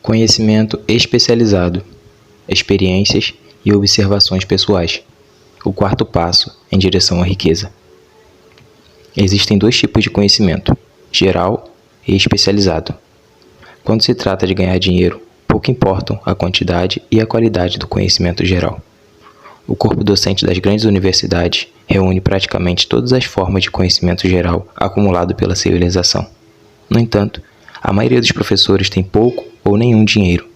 Conhecimento especializado, experiências e observações pessoais. O quarto passo em direção à riqueza. Existem dois tipos de conhecimento, geral e especializado. Quando se trata de ganhar dinheiro, pouco importam a quantidade e a qualidade do conhecimento geral. O corpo docente das grandes universidades reúne praticamente todas as formas de conhecimento geral acumulado pela civilização. No entanto, a maioria dos professores tem pouco ou nenhum dinheiro.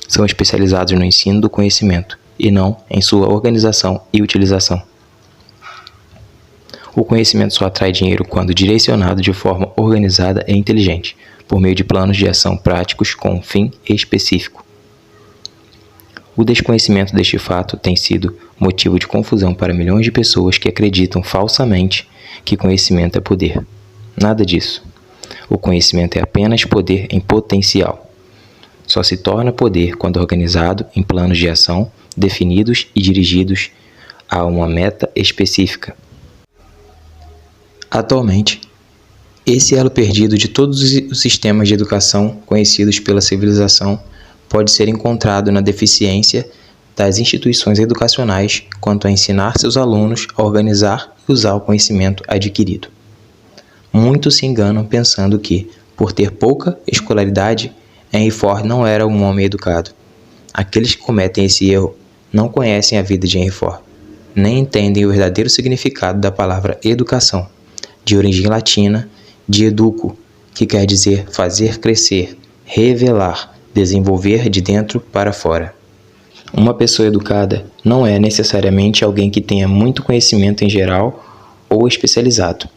São especializados no ensino do conhecimento e não em sua organização e utilização. O conhecimento só atrai dinheiro quando direcionado de forma organizada e inteligente, por meio de planos de ação práticos com um fim específico. O desconhecimento deste fato tem sido motivo de confusão para milhões de pessoas que acreditam falsamente que conhecimento é poder. Nada disso. O conhecimento é apenas poder em potencial. Só se torna poder quando organizado em planos de ação definidos e dirigidos a uma meta específica. Atualmente, esse elo perdido de todos os sistemas de educação conhecidos pela civilização pode ser encontrado na deficiência das instituições educacionais quanto a ensinar seus alunos a organizar e usar o conhecimento adquirido. Muitos se enganam pensando que, por ter pouca escolaridade, Henry Ford não era um homem educado. Aqueles que cometem esse erro não conhecem a vida de Henry Ford, nem entendem o verdadeiro significado da palavra educação, de origem latina, de educo, que quer dizer fazer crescer, revelar, desenvolver de dentro para fora. Uma pessoa educada não é necessariamente alguém que tenha muito conhecimento em geral ou especializado.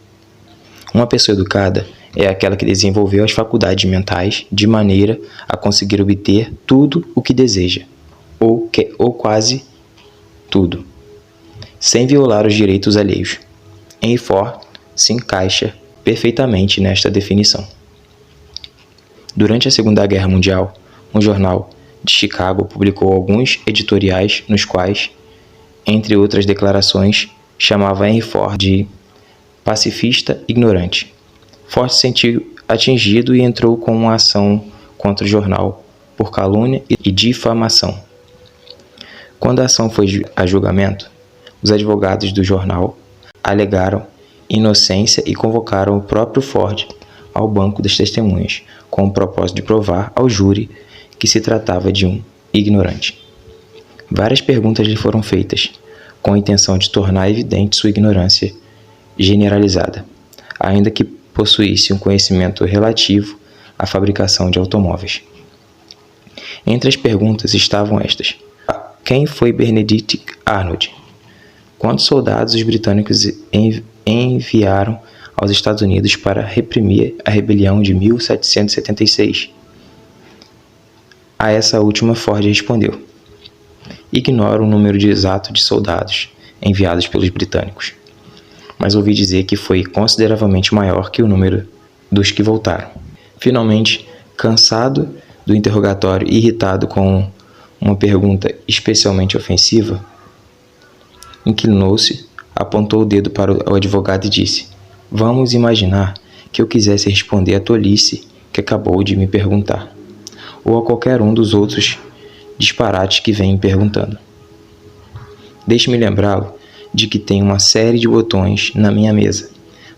Uma pessoa educada é aquela que desenvolveu as faculdades mentais de maneira a conseguir obter tudo o que deseja, ou quase tudo, sem violar os direitos alheios. Henry Ford se encaixa perfeitamente nesta definição. Durante a Segunda Guerra Mundial, um jornal de Chicago publicou alguns editoriais nos quais, entre outras declarações, chamava Henry Ford de pacifista ignorante. Ford se sentiu atingido e entrou com uma ação contra o jornal por calúnia e difamação. Quando a ação foi a julgamento, os advogados do jornal alegaram inocência e convocaram o próprio Ford ao banco das testemunhas, com o propósito de provar ao júri que se tratava de um ignorante. Várias perguntas lhe foram feitas, com a intenção de tornar evidente sua ignorância generalizada, ainda que possuísse um conhecimento relativo à fabricação de automóveis. Entre as perguntas estavam estas: quem foi Benedict Arnold? Quantos soldados os britânicos enviaram aos Estados Unidos para reprimir a rebelião de 1776? A essa última Ford respondeu: ignoro o número exato de soldados enviados pelos britânicos, mas ouvi dizer que foi consideravelmente maior que o número dos que voltaram. Finalmente, cansado do interrogatório e irritado com uma pergunta especialmente ofensiva, inclinou-se, apontou o dedo para o advogado e disse: vamos imaginar que eu quisesse responder à tolice que acabou de me perguntar, ou a qualquer um dos outros disparates que vem perguntando. Deixe-me lembrá-lo de que tenho uma série de botões na minha mesa.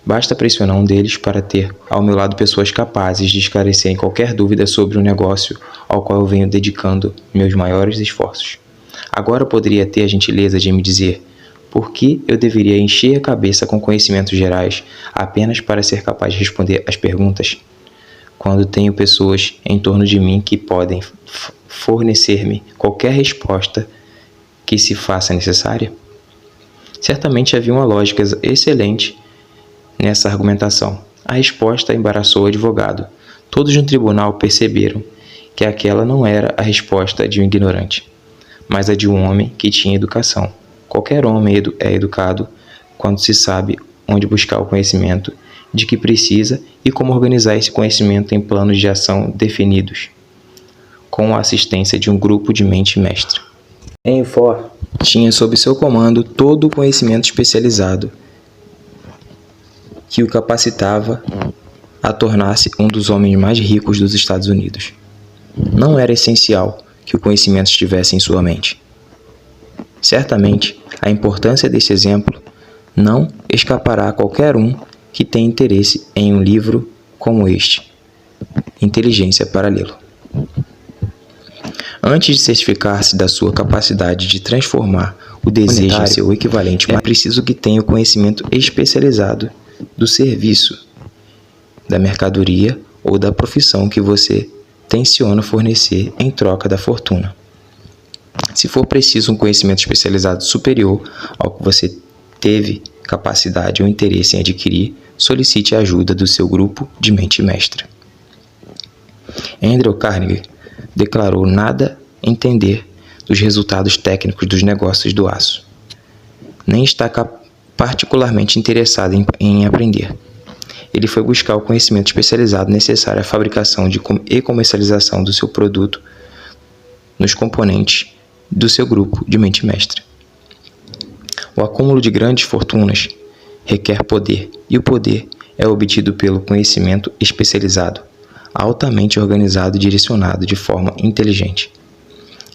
Basta pressionar um deles para ter ao meu lado pessoas capazes de esclarecerem qualquer dúvida sobre o negócio ao qual eu venho dedicando meus maiores esforços. Agora poderia ter a gentileza de me dizer por que eu deveria encher a cabeça com conhecimentos gerais apenas para ser capaz de responder às perguntas, quando tenho pessoas em torno de mim que podem fornecer-me qualquer resposta que se faça necessária? Certamente havia uma lógica excelente nessa argumentação. A resposta embaraçou o advogado. Todos no tribunal perceberam que aquela não era a resposta de um ignorante, mas a de um homem que tinha educação. Qualquer homem é educado quando se sabe onde buscar o conhecimento de que precisa e como organizar esse conhecimento em planos de ação definidos, com a assistência de um grupo de mente mestra. Henry Ford tinha sob seu comando todo o conhecimento especializado que o capacitava a tornar-se um dos homens mais ricos dos Estados Unidos. Não era essencial que o conhecimento estivesse em sua mente. Certamente, a importância desse exemplo não escapará a qualquer um que tenha interesse em um livro como este, Inteligência Paralelo. Antes de certificar-se da sua capacidade de transformar o desejo em seu equivalente, é preciso que tenha o conhecimento especializado do serviço, da mercadoria ou da profissão que você tenciona fornecer em troca da fortuna. Se for preciso um conhecimento especializado superior ao que você teve capacidade ou interesse em adquirir, solicite a ajuda do seu grupo de mente mestra. Andrew Carnegie declarou nada entender dos resultados técnicos dos negócios do aço, nem está particularmente interessado em aprender. Ele foi buscar o conhecimento especializado necessário à fabricação e comercialização do seu produto nos componentes do seu grupo de mente mestra. O acúmulo de grandes fortunas requer poder, e o poder é obtido pelo conhecimento especializado, altamente organizado e direcionado de forma inteligente.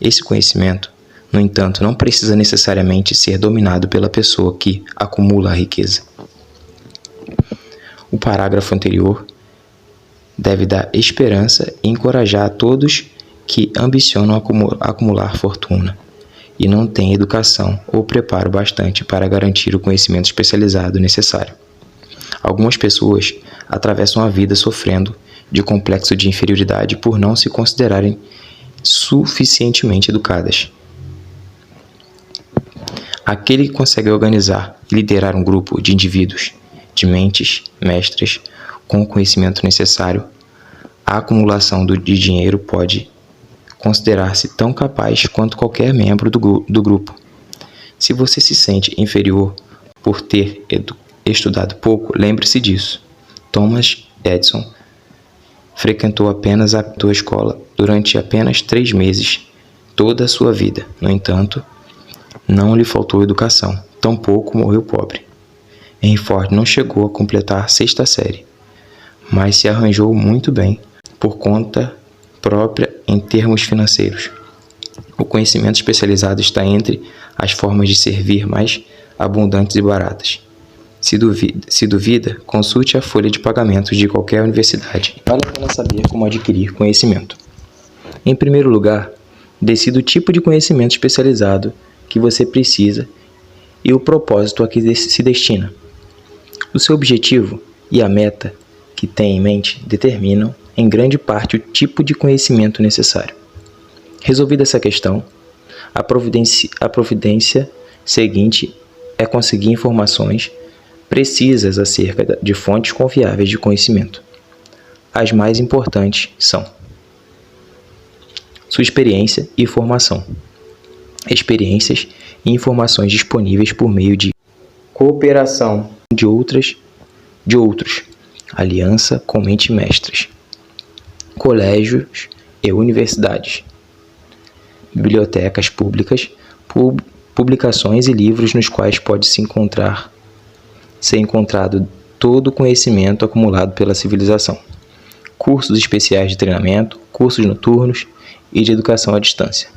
Esse conhecimento, no entanto, não precisa necessariamente ser dominado pela pessoa que acumula a riqueza. O parágrafo anterior deve dar esperança e encorajar a todos que ambicionam acumular fortuna e não têm educação ou preparo bastante para garantir o conhecimento especializado necessário. Algumas pessoas atravessam a vida sofrendo de complexo de inferioridade por não se considerarem suficientemente educadas. Aquele que consegue organizar e liderar um grupo de indivíduos, de mentes mestras, com o conhecimento necessário, a acumulação de dinheiro pode considerar-se tão capaz quanto qualquer membro do grupo. Se você se sente inferior por ter estudado pouco, lembre-se disso. Thomas Edison frequentou apenas a tua escola durante apenas 3 meses, toda a sua vida. No entanto, não lhe faltou educação, tampouco morreu pobre. Henry Ford não chegou a completar a 6ª série, mas se arranjou muito bem por conta própria em termos financeiros. O conhecimento especializado está entre as formas de servir mais abundantes e baratas. Se duvida, consulte a folha de pagamentos de qualquer universidade. Vale a pena saber como adquirir conhecimento. Em primeiro lugar, decida o tipo de conhecimento especializado que você precisa e o propósito a que se destina. O seu objetivo e a meta que tem em mente determinam, em grande parte, o tipo de conhecimento necessário. Resolvida essa questão, a providência seguinte é conseguir informações precisas acerca de fontes confiáveis de conhecimento. As mais importantes são sua experiência e formação. Experiências e informações disponíveis por meio de cooperação de outros, aliança com mentes mestras, colégios e universidades, bibliotecas públicas, publicações e livros nos quais pode ser encontrado todo o conhecimento acumulado pela civilização, cursos especiais de treinamento, cursos noturnos e de educação à distância.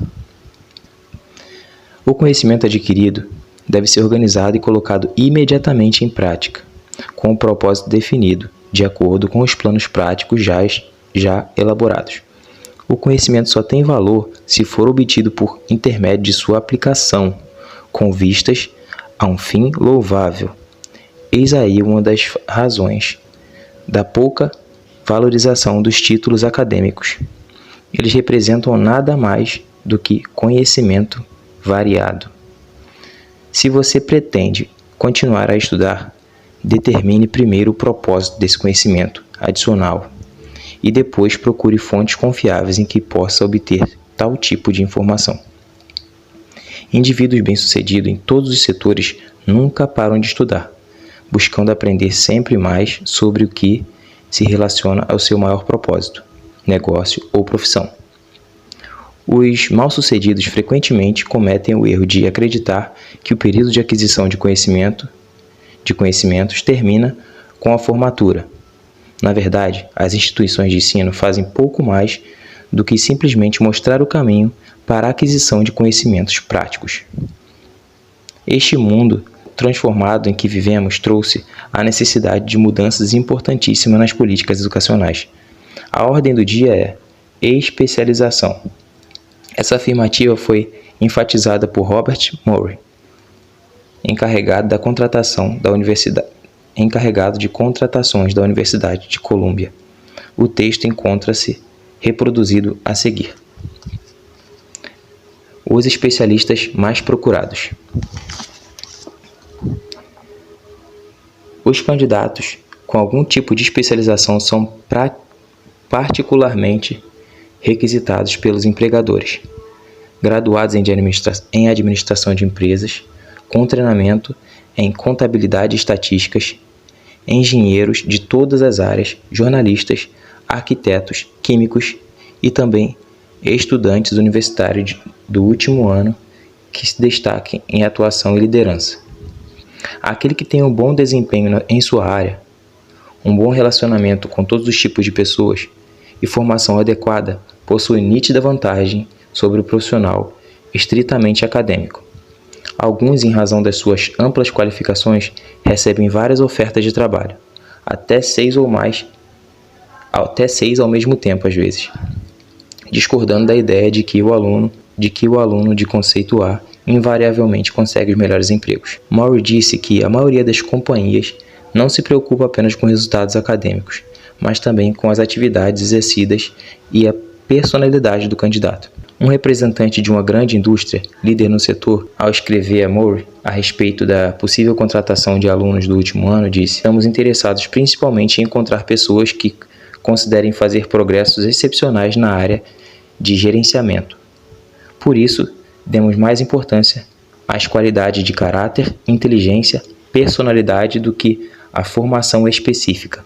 O conhecimento adquirido deve ser organizado e colocado imediatamente em prática, com o propósito definido, de acordo com os planos práticos já elaborados. O conhecimento só tem valor se for obtido por intermédio de sua aplicação, com vistas a um fim louvável. Eis aí uma das razões da pouca valorização dos títulos acadêmicos. Eles representam nada mais do que conhecimento variado. Se você pretende continuar a estudar, determine primeiro o propósito desse conhecimento adicional e depois procure fontes confiáveis em que possa obter tal tipo de informação. Indivíduos bem-sucedidos em todos os setores nunca param de estudar, buscando aprender sempre mais sobre o que se relaciona ao seu maior propósito, negócio ou profissão. Os mal-sucedidos frequentemente cometem o erro de acreditar que o período de aquisição de conhecimentos termina com a formatura. Na verdade, as instituições de ensino fazem pouco mais do que simplesmente mostrar o caminho para a aquisição de conhecimentos práticos. Este mundo transformado em que vivemos trouxe a necessidade de mudanças importantíssimas nas políticas educacionais. A ordem do dia é especialização. Essa afirmativa foi enfatizada por Robert Murray, encarregado de contratações da Universidade de Colômbia. O texto encontra-se reproduzido a seguir. Os especialistas mais procurados. Os candidatos com algum tipo de especialização são particularmente requisitados pelos empregadores, graduados em administração de empresas, com treinamento em contabilidade e estatísticas, engenheiros de todas as áreas, jornalistas, arquitetos, químicos e também estudantes universitários do último ano que se destaquem em atuação e liderança. Aquele que tem um bom desempenho em sua área, um bom relacionamento com todos os tipos de pessoas e formação adequada possui nítida vantagem sobre o profissional estritamente acadêmico. Alguns, em razão das suas amplas qualificações, recebem várias ofertas de trabalho, até seis ao mesmo tempo às vezes, discordando da ideia de que o aluno de conceito A invariavelmente consegue os melhores empregos. Murray disse que a maioria das companhias não se preocupa apenas com resultados acadêmicos, mas também com as atividades exercidas e a personalidade do candidato. Um representante de uma grande indústria, líder no setor, ao escrever a Murray a respeito da possível contratação de alunos do último ano, disse: "Estamos interessados principalmente em encontrar pessoas que considerem fazer progressos excepcionais na área de gerenciamento. Por isso, demos mais importância às qualidades de caráter, inteligência, personalidade do que à formação específica."